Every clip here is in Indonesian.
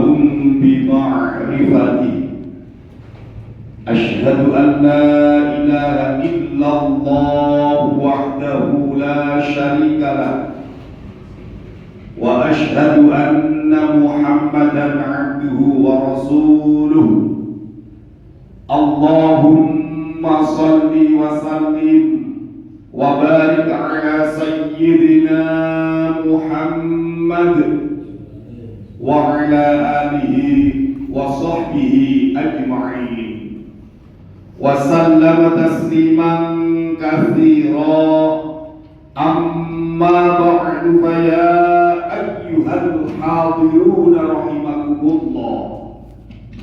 لهم بمعرفته أشهد أن لا إله إلا الله وحده لا شريك له وأشهد أن محمدا عبده ورسوله اللهم صل وسلم وبارك على سيدنا محمد وعلى آله وصحبه أجمعين وسلم تسليما كثيرا أما بعد فيا أيها الحاضرون رحمكم الله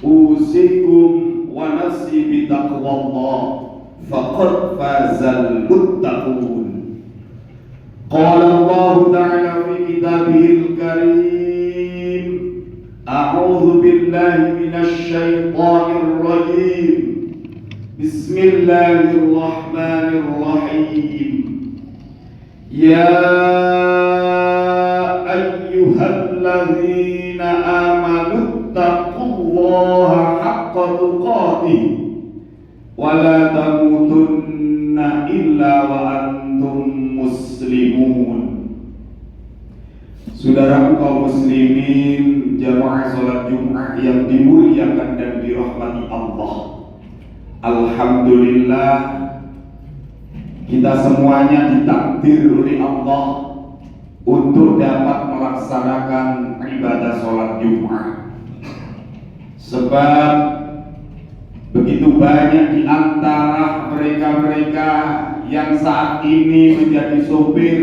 أوصيكم ونفسي بتقوى الله فقد فاز المتقون. قال الله تعالى في كتابه الكريم أعوذ بالله من الشيطان الرجيم بسم الله الرحمن الرحيم يا أيها الذين آمنوا اتقوا الله حق تقاته ولا تموتن إلا وأنتم muslimun. Saudara kaum muslimin jamaah salat Jumat yang dimuliakan dan dirahmati Allah, alhamdulillah kita semuanya ditakdir oleh Allah untuk dapat melaksanakan ibadah salat Jumat. Sebab begitu banyak di antara mereka-mereka yang saat ini menjadi sopir,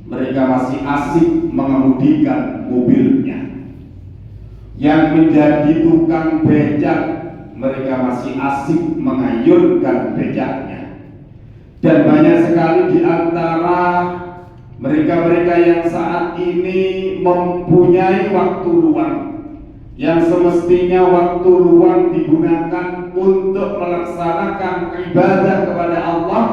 mereka masih asik mengemudikan mobilnya. Yang menjadi tukang becak, mereka masih asik mengayunkan becaknya. Dan banyak sekali di antara mereka-mereka yang saat ini mempunyai waktu luang, yang semestinya waktu luang digunakan untuk melaksanakan ibadah kepada Allah,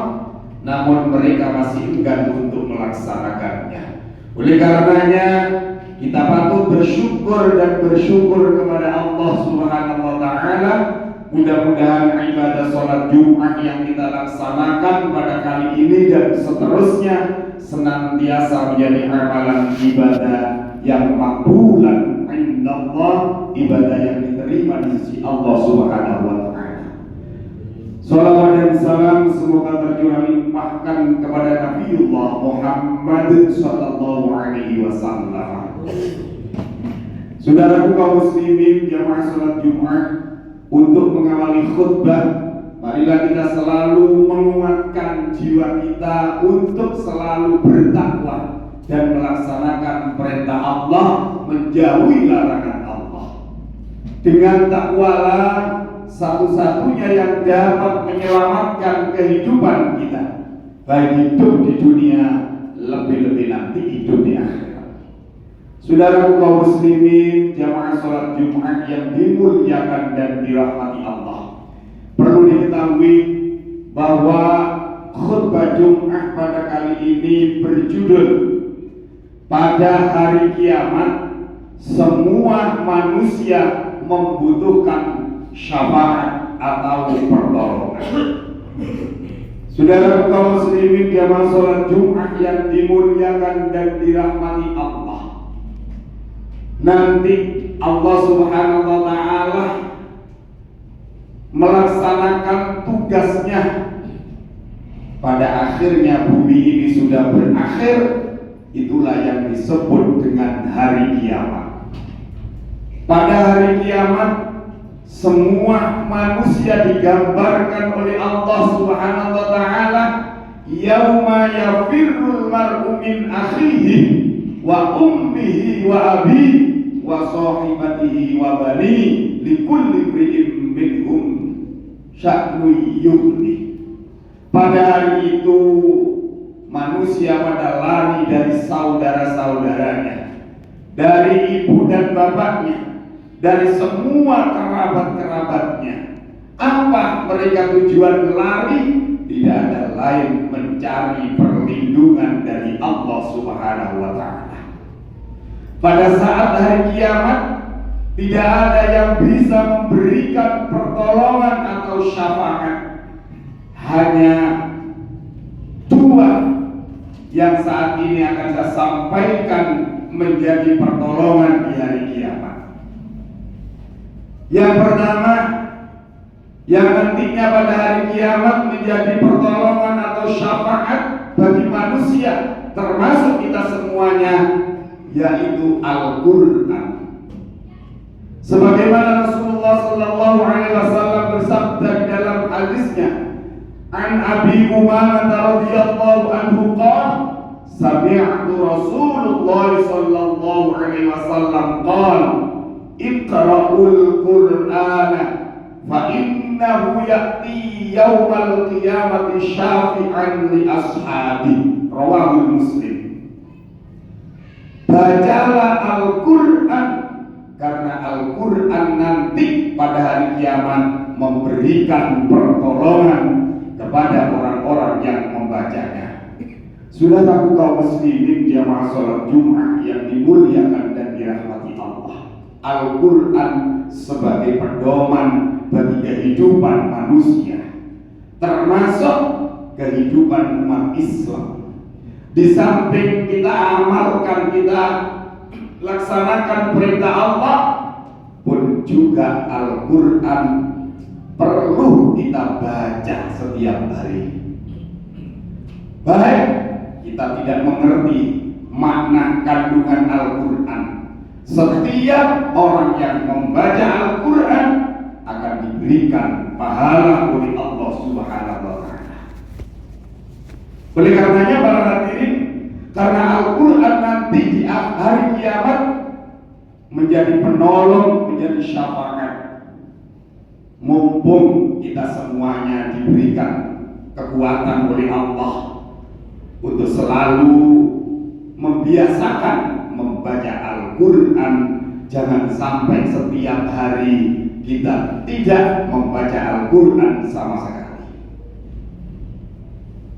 namun mereka masih enggan untuk melaksanakannya. Oleh karenanya kita patut bersyukur dan bersyukur kepada Allah Subhanahu wa taala. Mudah-mudahan ibadah sholat Jumat yang kita laksanakan pada kali ini dan seterusnya senantiasa menjadi amalan ibadah yang makbulan indallah, ibadah yang diterima di sisi Allah Subhanahu wa taala. Salawat dan salam semoga tercurah limpahkan kepada Nabiullah Muhammad sallallahu alaihi wasallam. Saudaraku kaum muslimin jamaah salat Jumat, untuk mengawali khutbah, marilah kita selalu menguatkan jiwa kita untuk selalu bertakwa dan melaksanakan perintah Allah, menjauhi larangan Allah. Dengan takwalah satu-satunya yang dapat menyelamatkan kehidupan kita, baik hidup di dunia, lebih-lebih nanti hidup di akhirat. Saudara kaum muslimin jamaah salat Jumat yang dimuliakan dan dirahmati Allah, perlu diketahui bahwa khutbah Jumat pada kali ini berjudul pada hari kiamat semua manusia membutuhkan syafaat atau pertolongan. Saudara kaum muslimin jamaah salat Jumat yang dimuliakan dan dirahmati Allah, nanti Allah Subhanahu wa taala melaksanakan tugasnya. Pada akhirnya bumi ini sudah berakhir, itulah yang disebut dengan hari kiamat. Pada hari kiamat semua manusia digambarkan oleh Allah Subhanahu wa taala, yauma yafirrul mar'u min akhihi wa ummihi wa abihi wa sahibatihi wa bani likulli imri'in minhum sya'nun yughni. Pada hari itu manusia pada lari dari saudara-saudaranya, dari ibu dan bapaknya, dari semua kerabat-kerabatnya. Apa mereka tujuan lari? Tidak ada lain mencari perlindungan dari Allah Subhanahu wa taala. Pada saat hari kiamat, Tidak ada yang bisa memberikan pertolongan atau syafaat. Hanya dua yang saat ini akan saya sampaikan menjadi pertolongan di hari kiamat. Yang pertama, yang nantinya pada hari kiamat menjadi pertolongan atau syafaat bagi manusia, termasuk kita semuanya, yaitu Al-Quran. Sebagaimana Rasulullah sallallahu alaihi wasallam bersabda di dalam hadisnya, "An Abi Umamah radhiyallahu anhu qala, sami'tu Rasulullah sallallahu alaihi wasallam qala, iqra'ul Qur'ana fa innahu ya'ti yaumal qiyamati syafi'an li ashabi." Rawahu Muslim. Bacalah Al-Quran, karena Al-Quran nanti pada hari kiamat memberikan pertolongan kepada orang-orang yang membacanya. Saudaraku kaum muslimin jamaah salat Jumat yang dimuliakan dan dirahmati Allah, Al-Quran sebagai pedoman bagi kehidupan manusia, termasuk kehidupan umat Islam. Di samping kita amalkan, kita laksanakan perintah Allah, pun juga Al-Quran perlu kita baca setiap hari. Baik kita tidak mengerti makna kandungan Al-Quran, setiap orang yang membaca Al-Quran akan diberikan pahala oleh Allah Subhanahu wa Ta'ala. Oleh karenanya para hadirin, karena Al-Quran nanti di hari kiamat menjadi penolong, menjadi syafaat. Mumpung kita semuanya diberikan kekuatan oleh Allah untuk selalu membiasakan membaca Al-Quran, jangan sampai setiap hari kita tidak membaca Al-Quran sama sekali.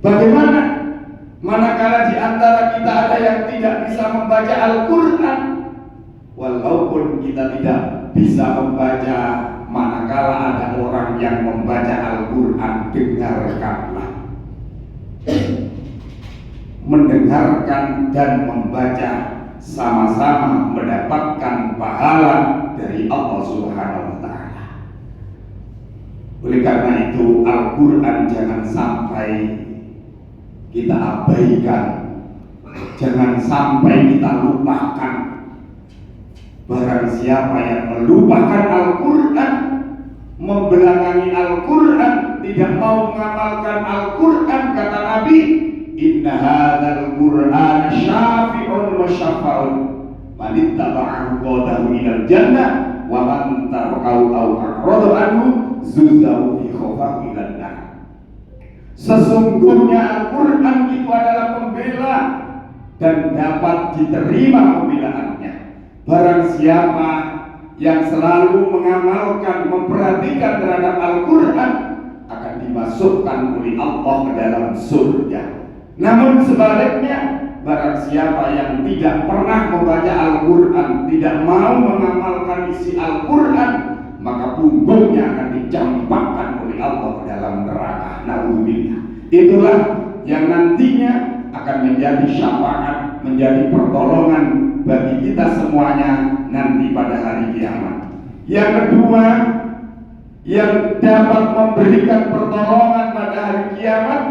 Bagaimana manakala di antara kita ada yang tidak bisa membaca Al-Quran? Walaupun kita tidak bisa membaca, manakala ada orang yang membaca Al-Quran, dengarkanlah. Mendengarkan dan membaca sama-sama mendapatkan pahala dari Allah Subhanahu wa Ta'ala. Oleh karena itu, Al-Quran jangan sampai kita abaikan, jangan sampai kita lupakan. Barang siapa yang melupakan Al-Quran, membelakangi Al-Quran, tidak mau mengamalkan Al-Quran, kata Nabi, inna hadzal Qur'ana syafi'un wa syafa'un man ittaba'ahu qadahu ilal jannah wa man tarakahu aw a'rada anhu zuzahu fi khafahu ilan nar. Sesungguhnya Al-Quran itu adalah pembela dan dapat diterima pembelaannya. Barang siapa yang selalu mengamalkan, memperhatikan terhadap Al-Quran, akan dimasukkan oleh Allah ke dalam surga. Namun sebaliknya, barang siapa yang tidak pernah membaca Al-Quran, tidak mau mengamalkan isi Al-Quran, maka punggungnya akan dicampakkan oleh Allah ke dalam neraka. Na'udzubillah. Itulah yang nantinya akan menjadi syafaat, menjadi pertolongan bagi kita semuanya nanti pada hari kiamat. Yang kedua, yang dapat memberikan pertolongan pada hari kiamat,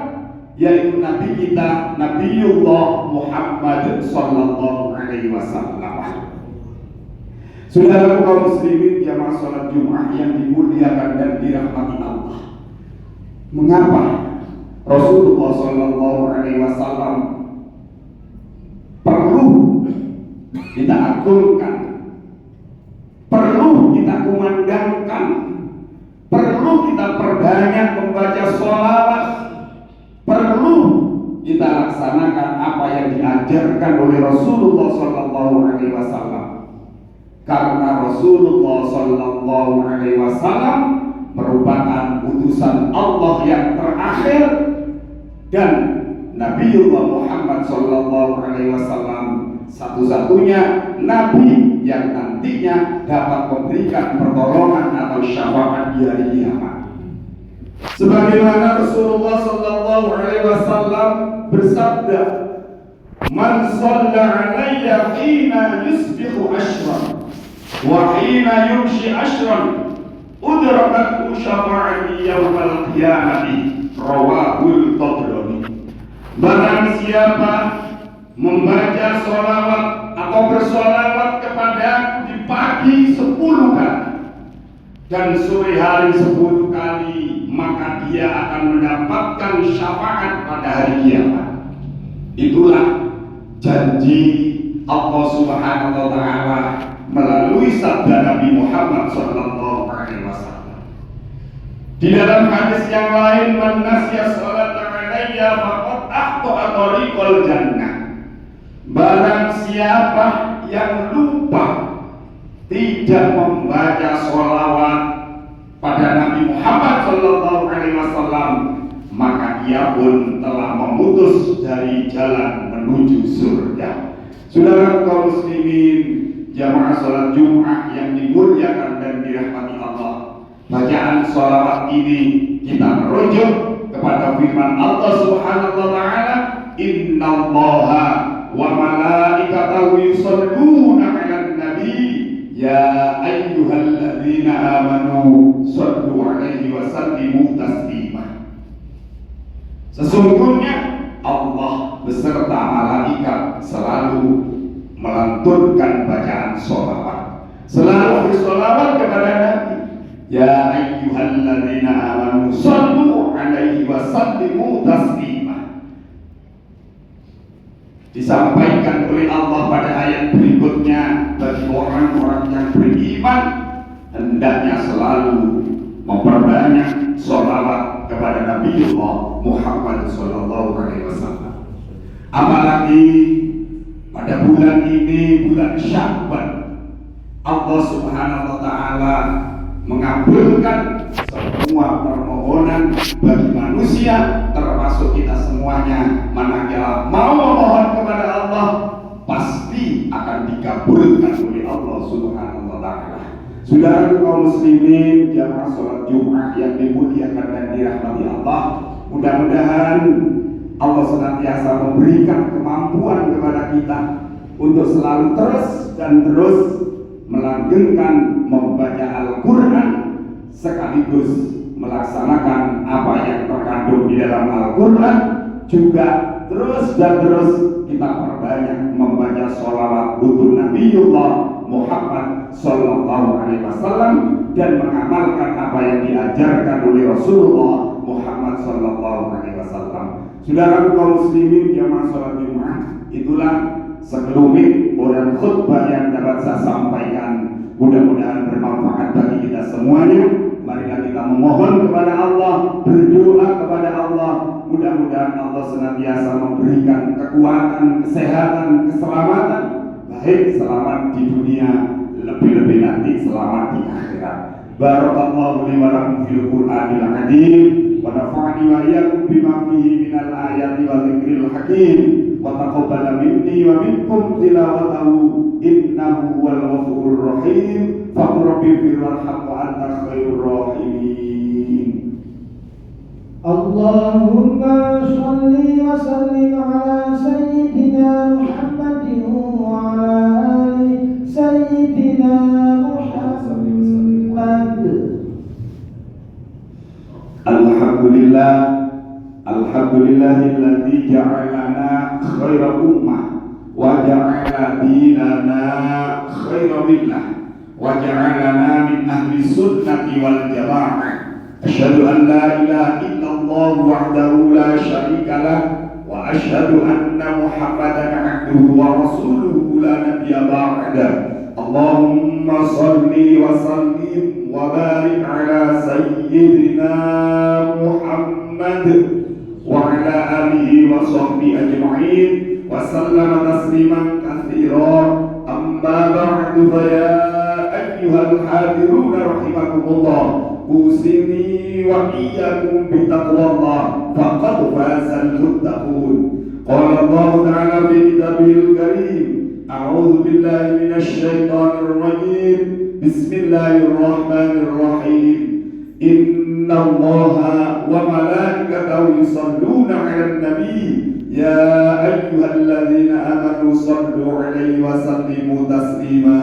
yaitu Nabi kita, Nabiullah Muhammad sallallahu alaihi wasallam. Saudara kaum muslimin jamaah salat Jumat yang dimuliakan dan dirahmati Allah, mengapa Rasulullah sallallahu alaihi wasallam perlu kita agungkan, perlu kita kumandangkan, perlu kita perbanyak membaca sholawat, perlu kita laksanakan apa yang diajarkan oleh Rasulullah sallallahu alaihi wasallam. Karena Rasulullah sallallahu alaihi wasallam merupakan utusan Allah yang terakhir, dan Nabiullah Muhammad sallallahu alaihi wasallam satu-satunya nabi yang nantinya dapat memberikan pertolongan atau syafaat di hari kiamat. Sebagaimana Rasulullah sallallahu alaihi wasallam bersabda, "Man shalla 'alayya hina yusbihu ashran wa hina yumshi ashran udrakathu syafa'ati yaumal qiyamati." Rawahul Tabrani. Barang siapa membaca sholawat atau bersolawat kepadaku di pagi 10 kali dan sore hari 10 kali, maka dia akan mendapatkan syafaat pada hari kiamat. Itulah janji Allah Subhanahu wa taala melalui sabda Nabi Muhammad sallallahu alaihi wasallam. Di dalam hadis yang lain, "Man nasiya sholata 'alayya faqad akhta'a tariqal jannah." Barang siapa yang lupa tidak membaca sholawat pada Nabi Muhammad sallallahu alaihi wasallam, maka ia pun telah memutus dari jalan menuju surga. Saudara kaum muslimin, jamaah salat Jumat yang dimuliakan dan dirahmati Allah, bacaan sholawat ini kita merujuk kepada firman Allah Subhanahu wa taala, "Innallaha wa malaikatahu yusholluna 'alan nabi ya ayyuhalladzina amanu shallu 'alaihi wa sallimu taslima." Sesungguhnya Allah beserta malaikat selalu melantunkan bacaan sholawat, selalu bersolawat kepada Nabi. Ya ayyuhalladzina amanu shallu 'alaihi wa sallimu taslima. Disampaikan oleh Allah pada ayat berikutnya, bagi orang-orang yang beriman hendaknya selalu memperbanyak sholawat kepada Nabiullah Muhammad sallallahu alaihi wasallam. Apalagi pada bulan ini, bulan Sya'ban, Allah Subhanahu wa taala mengabulkan semua permohonan bagi manusia, termasuk kita semuanya. Manakala mau memohon kepada Allah, pasti akan dikabulkan oleh Allah Subhanahu wa taala. Saudara kaum muslimin, jamaah salat Jumat yang dimuliakan dan dirahmati Allah, mudah-mudahan Allah senantiasa memberikan kemampuan kepada kita untuk selalu terus melanggengkan membaca Al-Quran sekaligus melaksanakan apa yang terkandung di dalam Al-Quran, juga terus kita perbanyak membaca sholawat untuk Nabiullah Muhammad sallallahu alaihi wasallam dan mengamalkan apa yang diajarkan oleh Rasulullah Muhammad sallallahu alaihi wasallam. Saudara kaum muslimin jamaah salat Jumat, itulah sekelumit orang khutbah yang dapat saya sampaikan. Mudah-mudahan bermanfaat bagi kita semuanya. Marilah kita memohon kepada Allah, berdoa kepada Allah. Mudah-mudahan Allah senantiasa memberikan kekuatan, kesehatan, keselamatan, baik selamat di dunia, lebih-lebih nanti selamat di akhirat. Barakallahu li wa lakum fil Qur'anil Azim wa nafa'ani wa iyyakum bima fihi minal ayati wa dzikril hakim wa taqabbal minni wa minkum tilawatahu innahu huwal ghafurur rahim. Faqur rabbi firwarham wa anta khairur rahimin. Allahumma shalli wa sallim ala sayyidina Muhammadin wa ala ali sayyidina Muhammad. Alhamdulillah, alhamdulillahilladzi ja'alana khaira ummah wa ja'ala dinana khaira millah wa ja'alana min ahli sunnati wal jamaah. Asyhadu an la ilaha illallah wahdahu la syarika lah wa asyhadu anna Muhammadan abduhu wa rasuluhu la nabiyya ba'dah. Allahumma salli wa sallim wa barik ala sayyidina Muhammad wa ala alihi wa sahbihi ajma'in wa sallama tasliman katsira. Amma ba'du, fa ya ayyuhal hadirun rahimakumullah, usini wa iyyakum bittaqwallah faqad fazal muttaqun. Qala Allah ta'ala fi kitabihil karim, أعوذ بالله من الشيطان الرجيم. بسم الله الرحمن الرحيم. إن الله وملائكته يصلون على النبي يا أيها الذين آمنوا صلوا عليه وسلموا تسليما.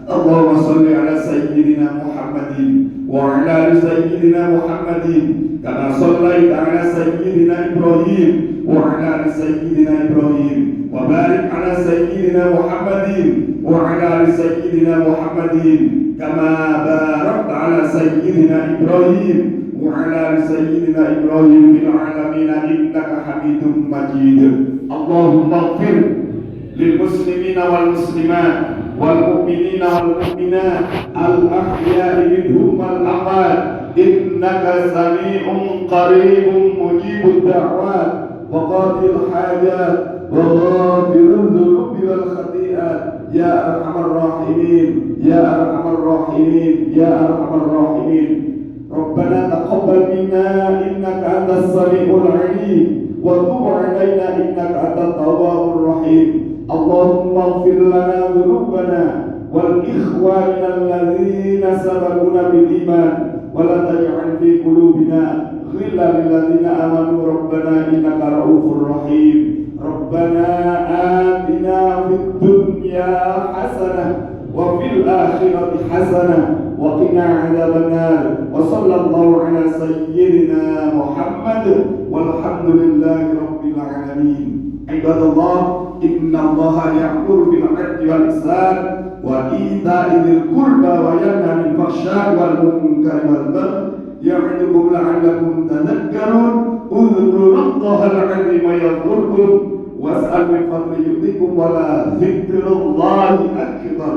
اللهم صل على سيدنا محمد وعلى آل سيدنا محمد كما صليت على سيدنا إبراهيم وعلى آل سيدنا إبراهيم وبارك على سيدنا محمد وعلى آل سيدنا محمد كما باركت على سيدنا إبراهيم وعلى آل سيدنا إبراهيم في العالمين إنك حميد مجيد. اللهم اغفر للمسلمين والمسلمات والمؤمنين والمؤمنات الأحياء منهم والأموات إنك سميع قريب مجيب الدعوات وقاضي الحاجات وغافر الذنوب والخطيئات يا أرحم الراحمين يا أرحم الراحمين يا أرحم الراحمين. ربنا تقبل منا إنك أنت السميع العليم وتب علينا إنك أنت التواب الرحيم. اللهم اغفر لنا ذنوبنا والإخواننا الذين سبقونا بالإيمان ولا تجعل في قلوبنا غلا للذين آمنوا ربنا إنك رؤوف رحيم. ربنا آتنا في الدنيا حسنة وفي الآخرة حسنة وقنا عذاب النار. وصلى الله على سيدنا محمد والحمد لله رب العالمين. عباد الله إن الله يأمر بالعدل والإحسان وإيتاء ذي القربى وينهى عن الفحشاء والمنكر والبغي يعظكم لعلكم تذكرون. اذكروا الله العظيم يذكركم واسألوا من فضله يؤتكم ولا ذكر الله أكبر.